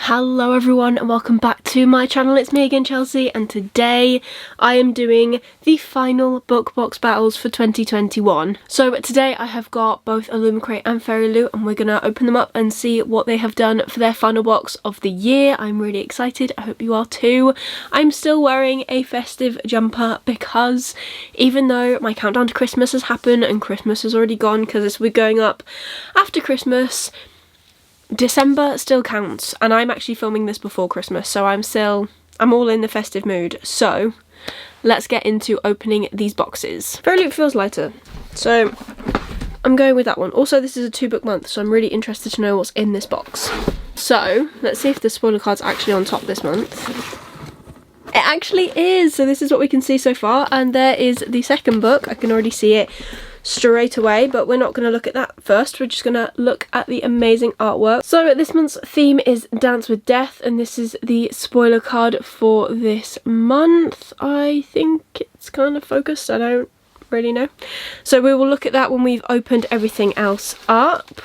Hello everyone and welcome back to my channel. It's me again, Chelsea, and today I am doing the final book box battles for 2021. So today I have got both Illumicrate and Fairy Loot, and we're gonna open them up and see what they have done for their final box of the year. I'm really excited. I hope you are too. I'm still wearing a festive jumper because even though my countdown to Christmas has happened and Christmas is already gone because this will be going up after Christmas, December still counts, and I'm actually filming this before Christmas, so I'm all in the festive mood. So let's get into opening these boxes. Fairy Loot feels lighter, so I'm going with that one. Also, this is a 2-book month, so I'm really interested to know what's in this box. So let's see if the spoiler card's actually on top this month. It actually is, so this is what we can see so far, and there is the second book. I can already see it straight away, but we're not going to look at that first. We're just going to look at the amazing artwork. So this month's theme is Dance with Death, and this is the spoiler card for this month. I think it's kind of focused, I don't really know. So we will look at that when we've opened everything else up.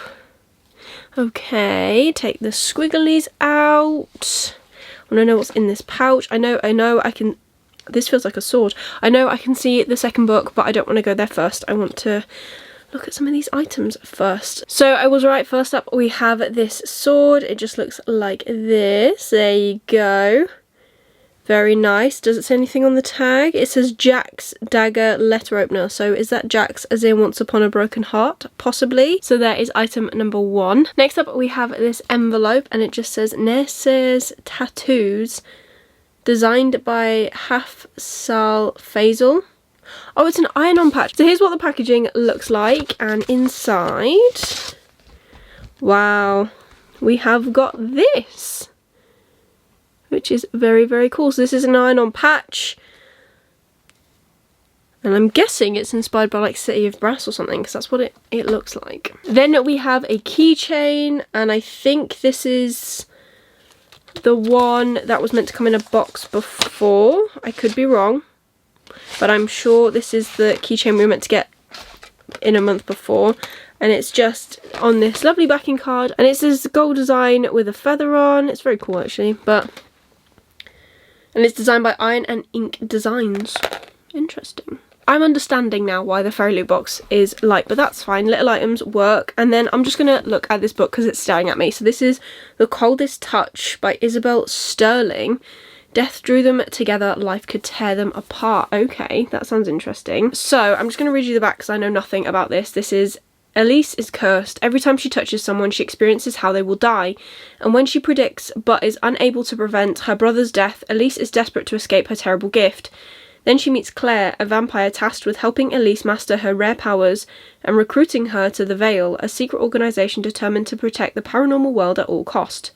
Okay, take the squigglies out. I want to know what's in this pouch. I know I can. This feels like a sword. I know I can see the second book, but I don't want to go there first. I want to look at some of these items first. So I was right, first up we have this sword. It just looks like this. There you go. Very nice. Does it say anything on the tag? It says Jack's Dagger letter opener. So is that Jack's as in Once Upon a Broken Heart? Possibly. So there is item number 1. Next up we have this envelope, and it just says Nurse's Tattoos, designed by Hafsal Faisal. Oh, it's an iron-on patch. So here's what the packaging looks like, and inside, wow, we have got this, which is very, very cool. So this is an iron-on patch, and I'm guessing it's inspired by like City of Brass or something, because that's what it looks like. Then we have a keychain, and I think this is the one that was meant to come in a box before. I could be wrong, but I'm sure this is the keychain we were meant to get in a month before, and it's just on this lovely backing card, and it's this gold design with a feather on. It's very cool actually, and it's designed by Iron and Ink Designs. Interesting. I'm understanding now why the Fairy Loot box is light, but that's fine. Little items work. And then I'm just going to look at this book because it's staring at me. So this is The Coldest Touch by Isabel Sterling. Death drew them together, life could tear them apart. Okay, that sounds interesting. So I'm just going to read you the back because I know nothing about this. This is: Elise is cursed. Every time she touches someone, she experiences how they will die. And when she predicts but is unable to prevent her brother's death, Elise is desperate to escape her terrible gift. Then she meets Claire, a vampire tasked with helping Elise master her rare powers and recruiting her to the Veil, a secret organisation determined to protect the paranormal world at all cost.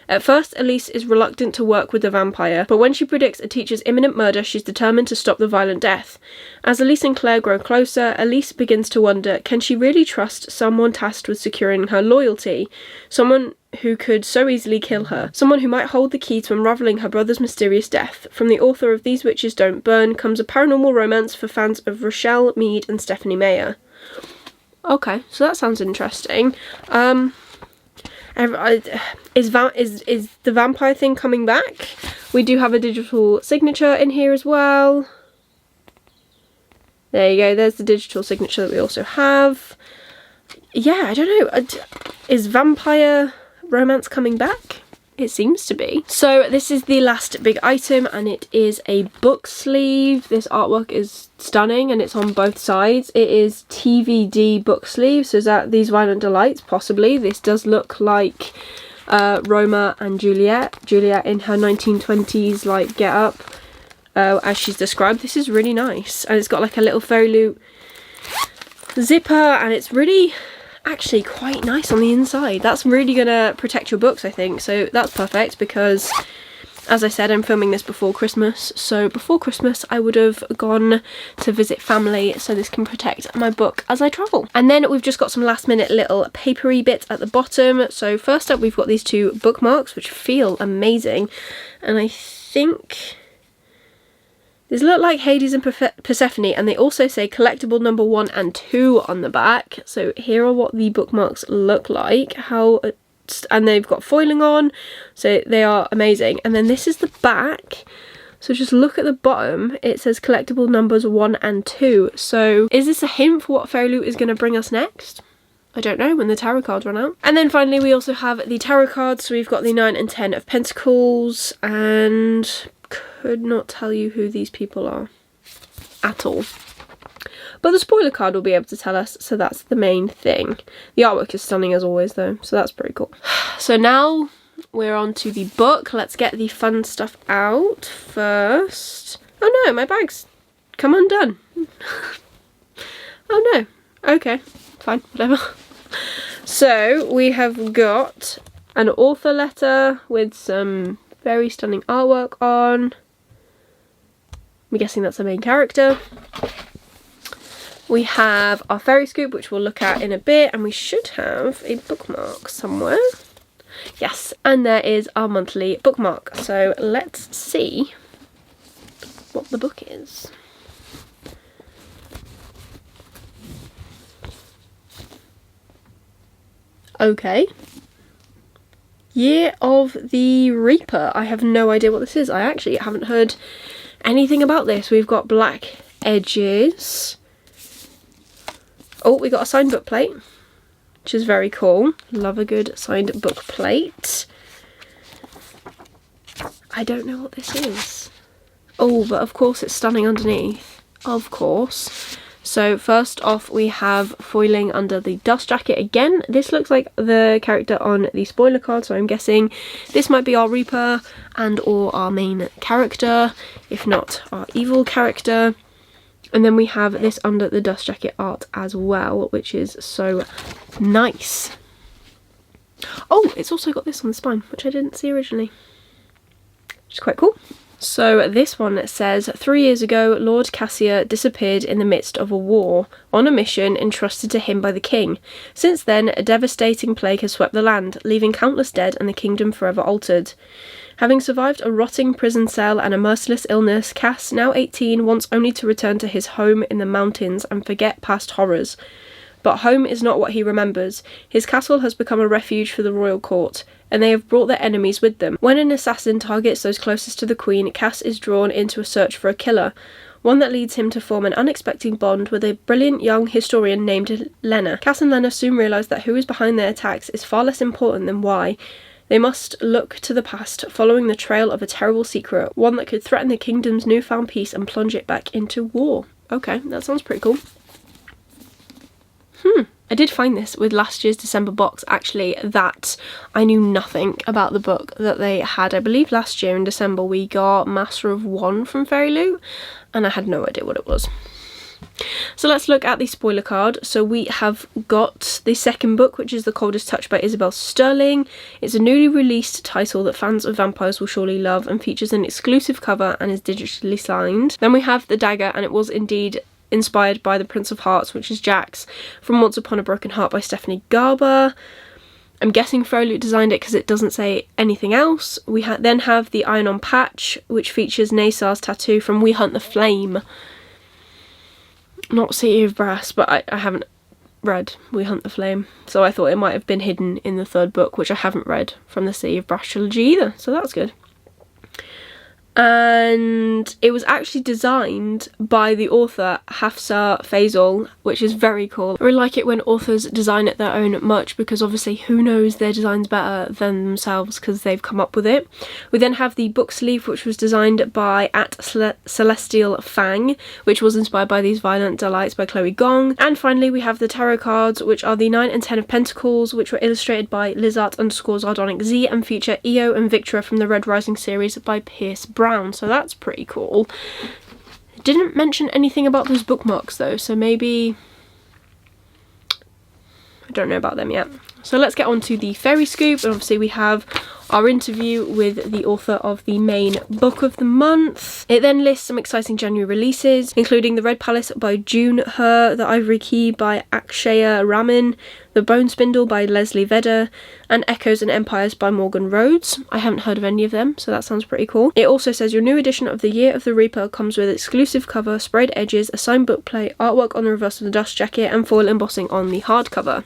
At first, Elise is reluctant to work with the vampire, but when she predicts a teacher's imminent murder, she's determined to stop the violent death. As Elise and Claire grow closer, Elise begins to wonder, can she really trust someone tasked with securing her loyalty? Someone who could so easily kill her. Someone who might hold the key to unravelling her brother's mysterious death. From the author of These Witches Don't Burn comes a paranormal romance for fans of Rochelle Mead and Stephanie Meyer. Okay, so that sounds interesting. Is the vampire thing coming back? We do have a digital signature in here as well. There you go, there's the digital signature that we also have. Yeah, I don't know. Is vampire romance coming back? It seems to be. So this is the last big item, and it is a book sleeve. This artwork is stunning, and it's on both sides. It is TVD book sleeve, so is that These Violent Delights? Possibly. This does look like Roma and Juliet in her 1920s like get up, as she's described. This is really nice, and it's got like a little Fairy Loot zipper, and it's really actually quite nice on the inside. That's really gonna protect your books, I think, so that's perfect because, as I said, I'm filming this before Christmas, so before Christmas I would have gone to visit family, so this can protect my book as I travel. And then we've just got some last minute little papery bits at the bottom. So first up we've got these 2 bookmarks which feel amazing, and I think these look like Hades and Persephone, and they also say collectible number 1 and 2 on the back. So here are what the bookmarks look like. How and they've got foiling on, so they are amazing. And then this is the back. So just look at the bottom, it says collectible numbers 1 and 2. So is this a hint for what Fairy Loot is going to bring us next? I don't know, when the tarot cards run out. And then finally we also have the tarot cards. So we've got the 9 and 10 of Pentacles, and could not tell you who these people are at all. But the spoiler card will be able to tell us, so that's the main thing. The artwork is stunning as always though, so that's pretty cool. So now we're on to the book. Let's get the fun stuff out first. Oh no, my bag's come undone. Oh no. Okay, fine, whatever. So we have got an author letter with some very stunning artwork on. I'm guessing that's the main character. We have our fairy scoop, which we'll look at in a bit, and we should have a bookmark somewhere. Yes, and there is our monthly bookmark. So let's see what the book is. Okay. Year of the Reaper. I have no idea what this is. I actually haven't heard anything about this. We've got black edges. Oh, we got a signed book plate, which is very cool. Love a good signed book plate. I don't know what this is. Oh, but of course it's stunning underneath. Of course. So first off we have foiling under the dust jacket again. This looks like the character on the spoiler card, so I'm guessing this might be our Reaper and or our main character, if not our evil character. And then we have this under the dust jacket art as well, which is so nice. Oh, it's also got this on the spine, which I didn't see originally, which is quite cool. So this one says, 3 years ago, Lord Cassia disappeared in the midst of a war, on a mission entrusted to him by the king. Since then, a devastating plague has swept the land, leaving countless dead and the kingdom forever altered. Having survived a rotting prison cell and a merciless illness, Cass, now 18, wants only to return to his home in the mountains and forget past horrors. But home is not what he remembers. His castle has become a refuge for the royal court, and they have brought their enemies with them. When an assassin targets those closest to the queen, Cass is drawn into a search for a killer, one that leads him to form an unexpected bond with a brilliant young historian named Lena. Cass and Lena soon realise that who is behind their attacks is far less important than why. They must look to the past, following the trail of a terrible secret, one that could threaten the kingdom's newfound peace and plunge it back into war. Okay, that sounds pretty cool. I did find this with last year's December box, actually, that I knew nothing about the book that they had. I believe last year in December we got Master of One from Fairy Loot, and I had no idea what it was. So let's look at the spoiler card. So we have got the second book, which is The Coldest Touch by Isabel Sterling. It's a newly released title that fans of vampires will surely love and features an exclusive cover and is digitally signed. Then we have The Dagger, and it was indeed inspired by The Prince of Hearts, which is Jax from Once Upon a Broken Heart by Stephanie Garber. I'm guessing Fairy Loot designed it because it doesn't say anything else. We then have the Iron On Patch, which features Naysar's tattoo from We Hunt the Flame. Not City of Brass, but I haven't read We Hunt the Flame, so I thought it might have been hidden in the third book, which I haven't read from the City of Brass trilogy either, so that's good. And it was actually designed by the author Hafsa Faisal, which is very cool. I really like it when authors design it their own much, because obviously who knows their designs better than themselves because they've come up with it. We then have the book sleeve, which was designed by Celestial Fang, which was inspired by These Violent Delights by Chloe Gong. And finally we have the tarot cards, which are the 9 and 10 of Pentacles, which were illustrated by Lizart_Zardonic and feature Io and Victra from the Red Rising series by Pierce Brown. So that's pretty cool. Didn't mention anything about those bookmarks though, so maybe I don't know about them yet. So let's get on to the fairy scoop, and obviously we have our interview with the author of the main book of the month. It then lists some exciting January releases, including The Red Palace by June Her, The Ivory Key by Akshaya Raman, The Bone Spindle by Leslie Vedder, and Echoes and Empires by Morgan Rhodes. I haven't heard of any of them, so that sounds pretty cool. It also says your new edition of the Year of the Reaper comes with exclusive cover, sprayed edges, a signed book plate, artwork on the reverse of the dust jacket, and foil embossing on the hardcover.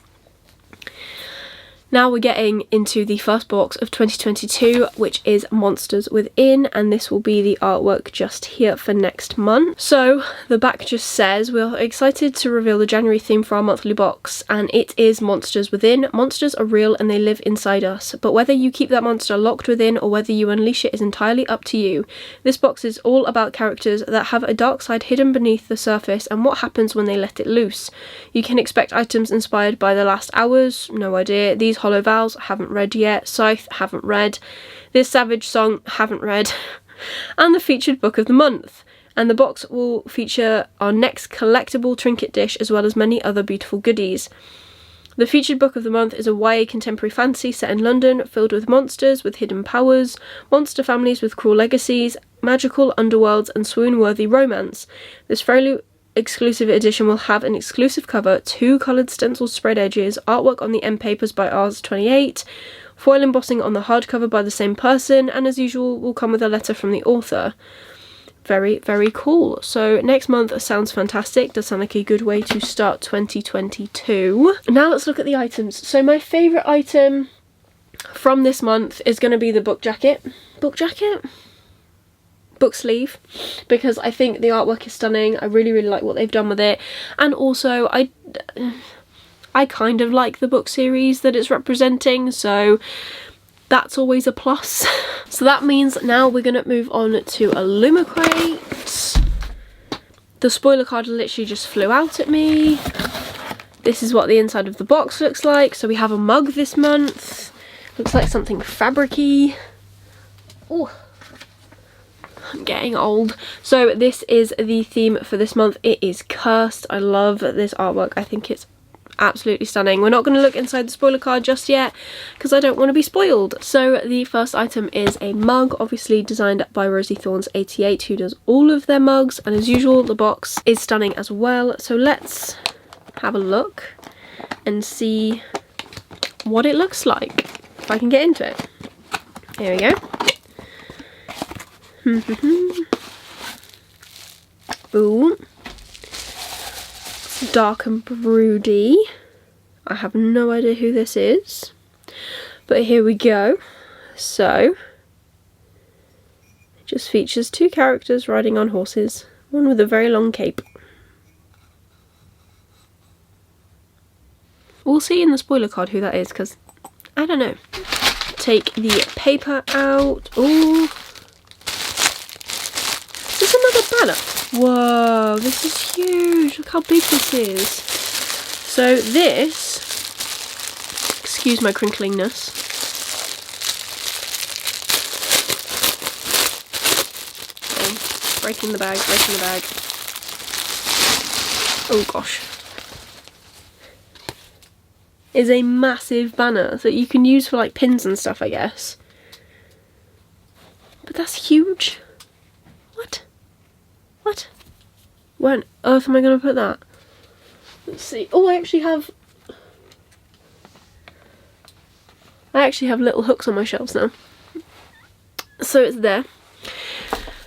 Now we're getting into the first box of 2022, which is Monsters Within, and this will be the artwork just here for next month. So the back just says, we're excited to reveal the January theme for our monthly box, and it is Monsters Within. Monsters are real and they live inside us, but whether you keep that monster locked within or whether you unleash it is entirely up to you. This box is all about characters that have a dark side hidden beneath the surface and what happens when they let it loose. You can expect items inspired by The Last Hours, no idea. These Hollow Vows, haven't read yet. Scythe, haven't read. This Savage Song, haven't read. And the featured book of the month. And the box will feature our next collectible trinket dish as well as many other beautiful goodies. The featured book of the month is a YA contemporary fantasy set in London, filled with monsters with hidden powers, monster families with cruel legacies, magical underworlds and swoon-worthy romance. This fairly exclusive edition will have an exclusive cover, 2 coloured stencil spread edges, artwork on the end papers by Ars28, foil embossing on the hardcover by the same person, and as usual will come with a letter from the author. Very, very cool. So next month sounds fantastic. Does sound like a good way to start 2022. Now let's look at the items. So my favourite item from this month is going to be the book jacket. Book sleeve, because I think the artwork is stunning. I really, really like what they've done with it, and also I kind of like the book series that it's representing, so that's always a plus. So that means now we're gonna move on to Illumicrate. The spoiler card literally just flew out at me. This is what the inside of the box looks like. So we have a mug this month. Looks like something fabric-y. Oh, I'm getting old. So this is the theme for this month. It is Cursed. I love this artwork. I think it's absolutely stunning. We're not going to look inside the spoiler card just yet because I don't want to be spoiled. So the first item is a mug, obviously designed by Rosie Thorns88, who does all of their mugs, and as usual the box is stunning as well. So let's have a look and see what it looks like, if I can get into it. Here we go. Ooh, it's dark and broody. I have no idea who this is, but here we go. So it just features 2 characters riding on horses, one with a very long cape. We'll see in the spoiler card who that is, because I don't know. Take the paper out. Ooh, banner. Whoa, this is huge. Look how big this is. So this, excuse my crinklingness. Oh, breaking the bag. Oh gosh. Is a massive banner that you can use for like pins and stuff, I guess. But that's huge. What? Where on earth am I going to put that? Let's see. Oh, I actually have little hooks on my shelves now. So it's there.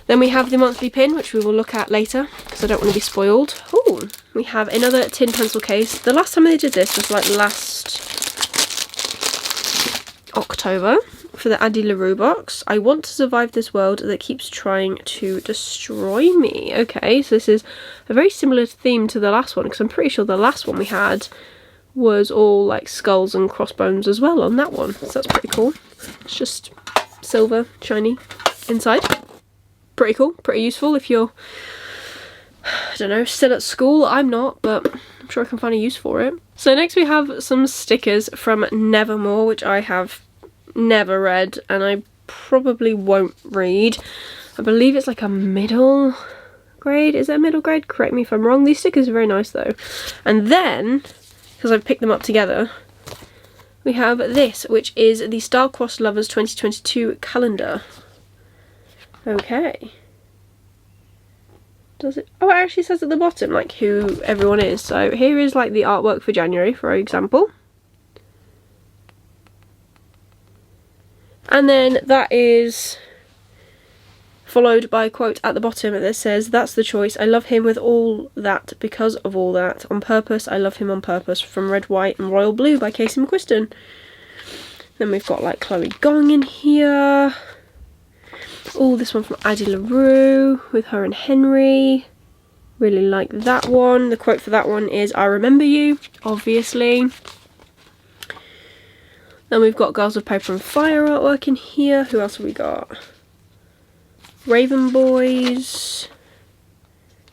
Then we have the monthly pin, which we will look at later, because I don't want to be spoiled. Oh, we have another tin pencil case. The last time they did this was like last October. For the Addie LaRue box. I want to survive this world that keeps trying to destroy me. Okay, so this is a very similar theme to the last one, because I'm pretty sure the last one we had was all like skulls and crossbones as well on that one. So that's pretty cool. It's just silver, shiny inside. Pretty cool, pretty useful if you're, I don't know, still at school. I'm not, but I'm sure I can find a use for it. So next we have some stickers from Nevermore, which I have never read and I probably won't read. I believe it's like a middle grade. Is it a middle grade? Correct me if I'm wrong. These stickers are very nice though. And then, because I've picked them up together, we have this, which is the Star-Crossed Lovers 2022 calendar. Okay. Does it? Oh, it actually says at the bottom like who everyone is. So here is like the artwork for January, for example. And then that is followed by a quote at the bottom that says, "That's the choice. I love him with all that because of all that. On purpose, I love him on purpose." From Red, White and Royal Blue by Casey McQuiston. Then we've got like Chloe Gong in here. Oh, this one from Addie LaRue with her and Henry. Really like that one. The quote for that one is, "I remember you," obviously. Then we've got Girls of Paper and Fire artwork in here. Who else have we got? Raven Boys.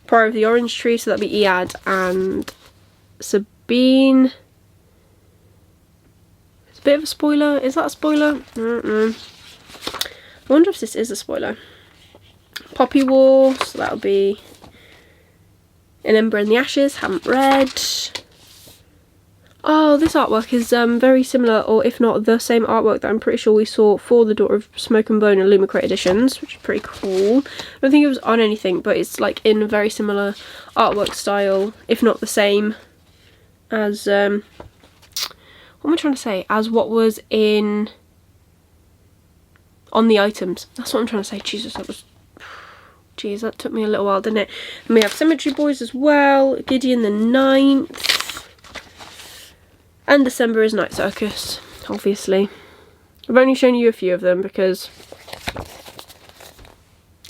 Priory of the Orange Tree, so that'd be Iad and Sabine. It's a bit of a spoiler. Is that a spoiler? I wonder if this is a spoiler. Poppy War, so that'll be An Ember in the Ashes. Haven't read. Oh, this artwork is very similar, or if not the same artwork that I'm pretty sure we saw for the Daughter of Smoke and Bone and Luma Crate editions, which is pretty cool. I don't think it was on anything, but it's like in a very similar artwork style, if not the same as, what am I trying to say? As what was on the items. That's what I'm trying to say. Jesus, jeez, that took me a little while, didn't it? And we have Cemetery Boys as well, Gideon the 9th. And December is Night Circus, obviously. I've only shown you a few of them because,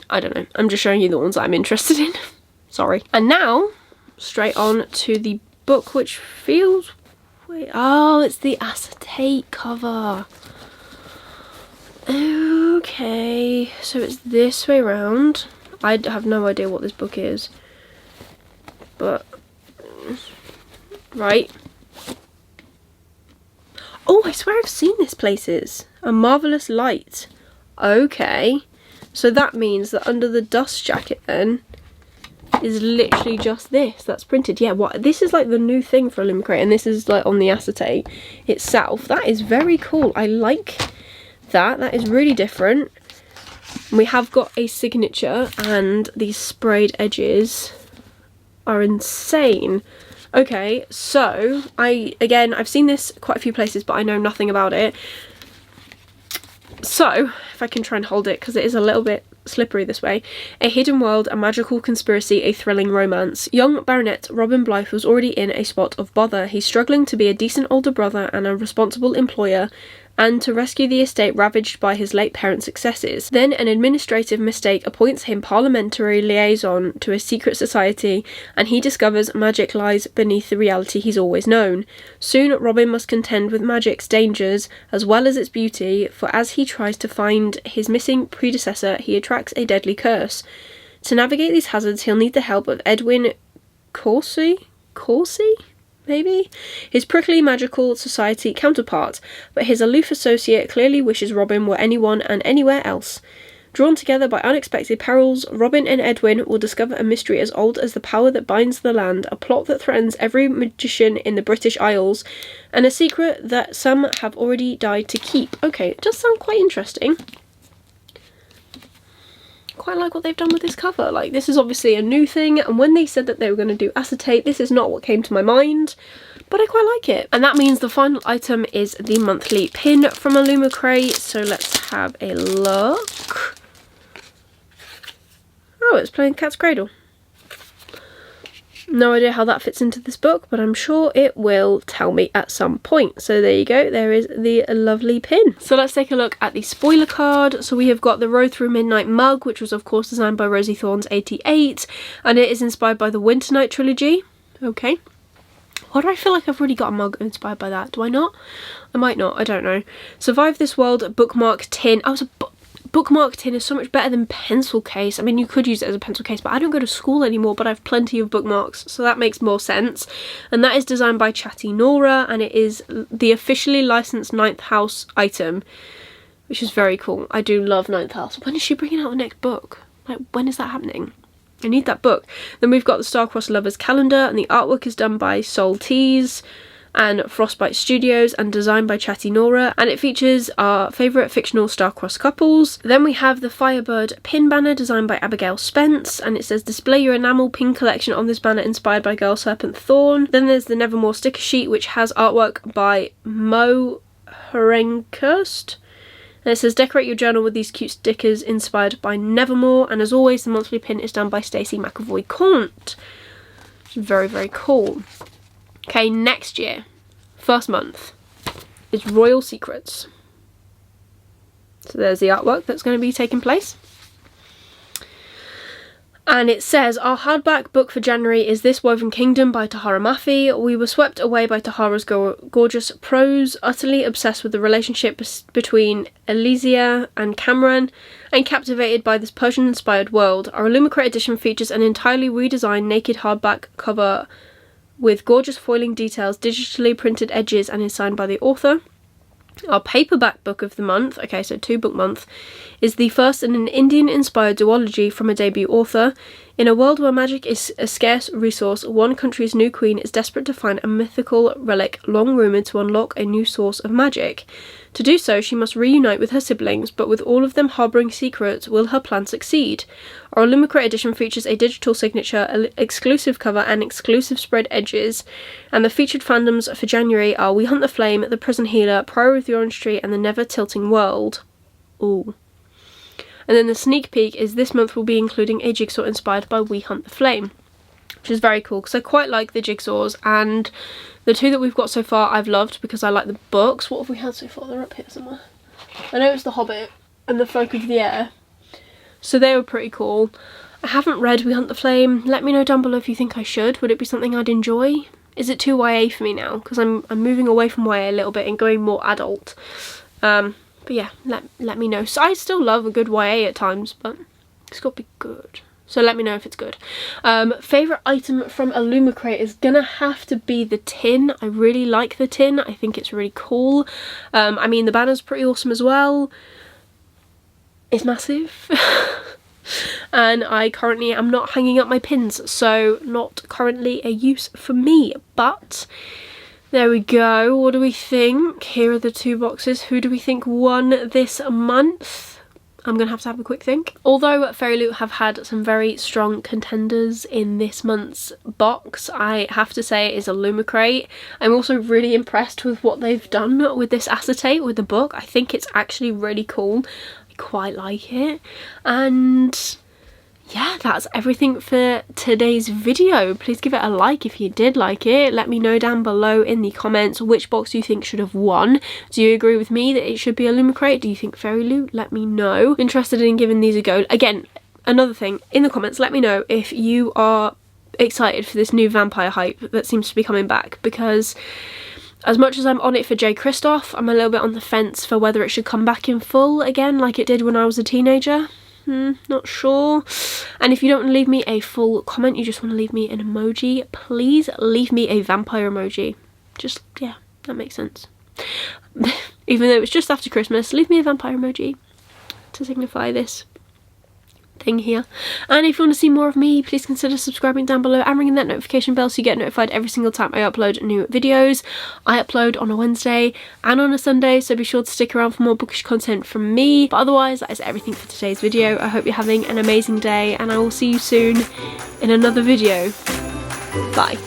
I don't know, I'm just showing you the ones that I'm interested in. Sorry. And now, straight on to the book, which feels, oh, it's the acetate cover. Okay, so it's this way round. I have no idea what this book is. But, right. Oh, I swear I've seen this places. A Marvelous Light. Okay. So that means that under the dust jacket then is literally just this that's printed. Yeah, what? This is like the new thing for Illumicrate, and this is like on the acetate itself. That is very cool. I like that. That is really different. We have got a signature, and these sprayed edges are insane. Okay, so I've seen this quite a few places, but I know nothing about it. So, if I can try and hold it, because it is a little bit slippery this way. A hidden world, a magical conspiracy, a thrilling romance. Young Baronet Robin Blythe was already in a spot of bother. He's struggling to be a decent older brother and a responsible employer, and to rescue the estate ravaged by his late parents' excesses. Then an administrative mistake appoints him parliamentary liaison to a secret society, and he discovers magic lies beneath the reality he's always known. Soon Robin must contend with magic's dangers as well as its beauty, for as he tries to find his missing predecessor, he attracts a deadly curse. To navigate these hazards, he'll need the help of Edwin Corsi? Maybe? His prickly magical society counterpart, but his aloof associate clearly wishes Robin were anyone and anywhere else. Drawn together by unexpected perils, Robin and Edwin will discover a mystery as old as the power that binds the land, a plot that threatens every magician in the British Isles, and a secret that some have already died to keep. Okay, it does sound quite interesting. Quite like what they've done with this cover. Like, this is obviously a new thing, and when they said that they were going to do acetate, this is not what came to my mind, but I quite like it. And that means the final item is the monthly pin from Illumicrate, so let's have a look. Oh, it's playing Cat's Cradle. No idea how that fits into this book, but I'm sure it will tell me at some point. So there you go, there is the lovely pin. So let's take a look at the spoiler card. So we have got the Road Through Midnight mug, which was of course designed by Rosie Thorns 88, and it is inspired by the Winter Night trilogy. Okay. Why do I feel like I've already got a mug inspired by that? Do I not? I might not, I don't know. Survive This World bookmark tin. Oh, it's a bookmark tin is so much better than pencil case. I mean, you could use it as a pencil case, but I don't go to school anymore, but I have plenty of bookmarks, so that makes more sense. And that is designed by Chatty Nora, and it is the officially licensed 9th House item, which is very cool. I do love 9th House. When is she bringing out the next book? Like, when is that happening? I need that book. Then we've got the Star-Crossed Lovers calendar, and the artwork is done by Soul Tease and Frostbite Studios and designed by Chatty Nora, and it features our favourite fictional star-crossed couples. Then we have the Firebird Pin Banner designed by Abigail Spence, and it says display your enamel pin collection on this banner inspired by Girl Serpent Thorn. Then there's the Nevermore sticker sheet, which has artwork by Mo Herenkhurst, and it says decorate your journal with these cute stickers inspired by Nevermore, and as always the monthly pin is done by Stacey McAvoy-Comte. Very, very cool. Okay, next year, first month, is Royal Secrets. So there's the artwork that's going to be taking place. And it says, our hardback book for January is This Woven Kingdom by Tahara Mafi. We were swept away by Tahara's gorgeous prose, utterly obsessed with the relationship between Elysia and Cameron, and captivated by this Persian-inspired world. Our Illumicrate edition features an entirely redesigned naked hardback cover with gorgeous foiling details, digitally printed edges, and is signed by the author. Our paperback book of the month, okay, so 2-book month, is the first in an Indian-inspired duology from a debut author. In a world where magic is a scarce resource, one country's new queen is desperate to find a mythical relic long rumoured to unlock a new source of magic. To do so, she must reunite with her siblings, but with all of them harbouring secrets, will her plan succeed? Our Illumicrate edition features a digital signature, exclusive cover, and exclusive spread edges, and the featured fandoms for January are We Hunt the Flame, The Prison Healer, Priory of the Orange Tree, and The Never Tilting World. Ooh. And then the sneak peek is this month will be including a jigsaw inspired by We Hunt the Flame, which is very cool because I quite like the jigsaws, and the two that we've got so far I've loved because I like the books. What have we had so far? They're up here somewhere. I know it's The Hobbit and The Folk of the Air, so they were pretty cool. I haven't read We Hunt the Flame. Let me know down below if you think I should. Would it be something I'd enjoy? Is it too YA for me now? Because I'm moving away from YA a little bit and going more adult. But yeah, let me know. So I still love a good YA at times, but it's got to be good. So let me know if it's good. Favourite item from Illumicrate is gonna have to be the tin. I really like the tin. I think it's really cool. I mean, the banner's pretty awesome as well. It's massive. And I currently am not hanging up my pins, so not currently a use for me. But there we go. What do we think? Here are the 2 boxes. Who do we think won this month? I'm going to have a quick think. Although Fairy Loot have had some very strong contenders in this month's box, I have to say it is Illumicrate. I'm also really impressed with what they've done with this acetate, with the book. I think it's actually really cool. I quite like it. And yeah, that's everything for today's video. Please give it a like if you did like it. Let me know down below in the comments which box you think should have won. Do you agree with me that it should be Illumicrate? Do you think Fairy Loot? Let me know. Interested in giving these a go. Again, another thing, in the comments, let me know if you are excited for this new vampire hype that seems to be coming back, because as much as I'm on it for J. Kristoff, I'm a little bit on the fence for whether it should come back in full again like it did when I was a teenager. Not sure. And if you don't want to leave me a full comment, you just want to leave me an emoji, please leave me a vampire emoji. Just, yeah, that makes sense. Even though it's just after Christmas, leave me a vampire emoji to signify this thing here. And if you want to see more of me, please consider subscribing down below and ringing that notification bell so you get notified every single time I upload new videos. I upload on a Wednesday and on a Sunday, so be sure to stick around for more bookish content from me. But otherwise, that is everything for today's video. I hope you're having an amazing day, and I will see you soon in another video. Bye.